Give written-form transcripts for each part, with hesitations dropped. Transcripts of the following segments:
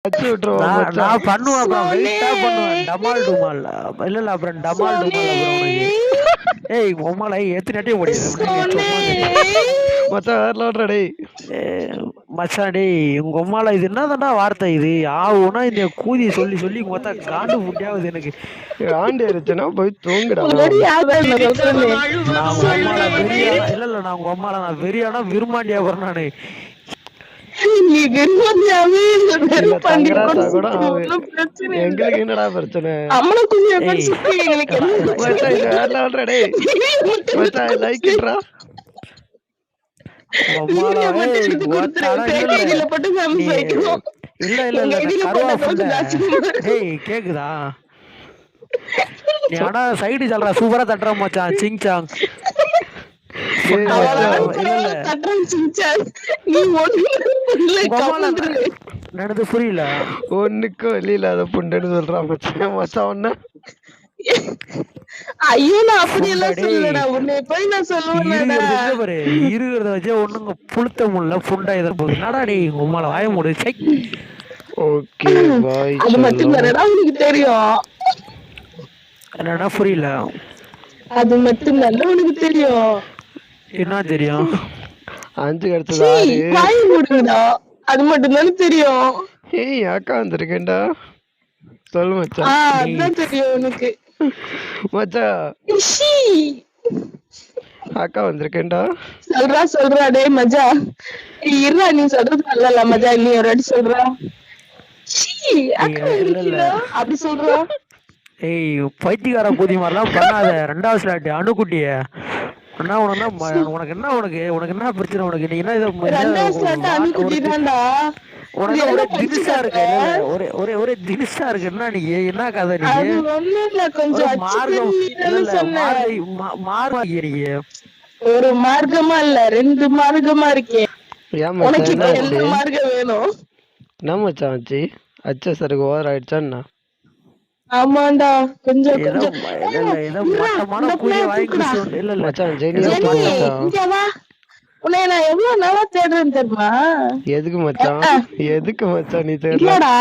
அச்சு விட்டுருவோம் நான் மச்சான். நான் பண்ணுவேன், அப்புறம் சோனே வெயிட்டா பண்ணுவேன். டமால் டுமால். இல்ல அப்புறம் டமால் சோனே டுமால் அப்புறம் உனக்கு. ஏய் உம்மால எத்தனை அட்டி ஓடியது சோனே சும்மா சரி. மச்சான் வேற லோட்ரா டேய். மச்சான் டேய் உங்க உம்மால இது என்னதான்டா வார்த்தை இது? ஆவுனா இந்த கூதி சொல்லி சொல்லி மொத்த காண்டு புட்டியாவது எனக்கு. ஆண்டி அடிச்சனா போய் தூங்குடா. முன்னாடி யாரும் நான் சொல்றேனே நான் உங்க சோனே அம்மால வெறியானா இல்ல நான் உங்க அம்மால நான் வெறியானா விரும்பாண்டியா போறேன் நானு. நீ வெறுமதியாவே இந்த இல்ல வெறுப்பாண்டி கூட தங்கராசா கூட சுத்தி ஆவு. ஒன்றும் பிரச்சனை இல்ல. எங்களுக்கு என்னடா பிரச்சனை? அம்மனை குஞ்சிய கூட ஏய் சுத்தி எங்களுக்கு என்ன பிரச்சனை மச்சான் இது இல்ல. வேற லோட்ரா டேய். மட்டும் மச்சான் எடுத்து லைக் கொடுத்துரு. இட்ரா. உங்க அம்மால வீடியோ மட்டும் ஏய் எடுத்து கொடுத்துரு. ஒத்தாடா இல்ல எங்க இல்ல ஐடியில போட்டு நீ ஃபேமஸ் ஆயிக்கணும். இல்ல இல்ல எங்க இல்ல நான் ஐடியில கருவா போட்டா புண்டை. கொஞ்சம் அசிங்கமா இருக்கும். டேய் கேக்குதா? நீ ஆனா சைடு சொல்ற சூப்பரா தட்டுற மச்சான் சிங் சாங். டேய் அவ்வளவுதான் மச்சான். இல்ல இல்ல பரவாயில்ல தட்டுறேன் சிங்சான். நீ ஒண்ணுமே பண்ணல உங்க அம்மால கவுந்துரு. நடந்து புரியல. ஒண்ணுக்கும் வெளியில அத புண்டன்னு சொல்றான் மச்சான். மச்சான் ஒண்ணு ஐயோ நான் அப்படியெல்லாம் புண்டை டேய் சொல்லலடா. உன்னை போய் நான் சொல்லுவேனடா. இருக்கிறது எங்க பாரு இருக்கிறத வச்சே ஒண்ணுங்க புளுத்த முள்ள புண்டை எதிர போகுது. என்னடா டேய் உங்க அம்மால வாய மூடு சை. ஓகே பாய் அது மட்டும் செல்லம். தானடா உனக்கு தெரியும். என்னடா புரியல. அது மட்டும் தானே உனக்கு தெரியும். என்ன தெரியும்? 5 அடுத்தது சீ 6. வாய் மூடுங்கடா. அது மட்டும் தானே தெரியும். ஏய் அக்கா வந்திருக்கேன்டா. சொல்லு மச்சான். டேய் அதான் தெரியும் உனக்கு. மச்சான் இஷி. அக்கா வந்திருக்கேன்டா. சொல்றா டேய் மஜா. இருடா நீ சொல்றது நல்லல மஜா. நீ ஒரு வாட்டி சொல்றா. சீ அக்கா இல்ல இல்ல இருக்கீங்களா அப்படி சொல்றா. ஏய் பைத்தியக்கார கூதி மாதிரிலாம் பண்ணாத. 2வது ஸ்லாட் அணுக்குட்டிய அண்ணா உனக்கு என்ன உனக்கு என்ன பிரச்சனை? உனக்கு நீ என்ன இதை ரெண்டாவது ஸ்லாட் அணுக்குட்டி தான்டா. உனக்கு ஒரே தினுசா இருக்கு. இல்ல இல்ல ஒரே ஒரே ஒரே தினுசா இருக்கு. என்ன நீ என்ன கதை நீ? அது ஒண்ணும் இல்ல ஒரு கொஞ்சம் அச்சு மார்க்கம் இல்ல தெரியுதுன்னு இல்ல சொன்னேன். மார்க்க நீ. ஒரு மார்க்கமா இல்ல 2 மார்க்கமா இருக்கேன். ஏன் உனக்கு மச்சான் இப்ப என்னாச்சு? எந்த மார்க்கம் வேணும்? என்ன மச்சான் ஆச்சு? சருக்கு ஓவர் ஆயிடுச்சான்னா? ஆமாண்டா கொஞ்சம் ஏதோ கொஞ்சம். இல்ல இல்ல ஏதோ மட்டமான கூதிய வாங்கி குடிச்சு இல்ல இல்ல மச்சான் ஜெனி ஏதோ தூக்கு ஜெனி மச்சான். இங்க வா. உன்னை நான் எவ்வளவு நாளா தேடுறேன்னு தெரியுமா? எதுக்கு மச்சான்? எதுக்கு மச்சான் நீ தேடல? இல்லடா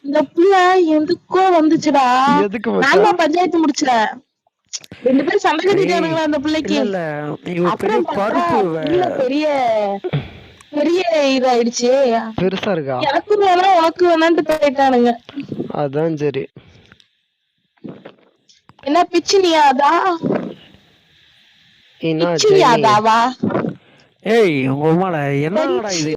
இந்த புள்ள எதுக்கோ வந்துச்சுடா. எதுக்கு நான் மச்சான்? தான் பஞ்சாயத்து முடிச்சேன். 2 பேரும் சண்டை ஏய் கட்டிட்டானுங்களா அந்த இல்ல பிள்ளைக்கு. இல்ல நீ ஒரு பெரிய அப்புறம் பார்த்தா பருப்பு புள்ள பெரிய பெரிய இதாயிடுச்சு. பெருசா இருக்கா? எனக்கு வேணாம் உனக்கு வேணான்ட்டு போயிட்டானுங்க. அதான் சரி. என்ன பிச்சினியாதா என்ன ஜெனி? பிச்சினியாதாவா? ஏய் உங்க அம்மால என்னடா இது?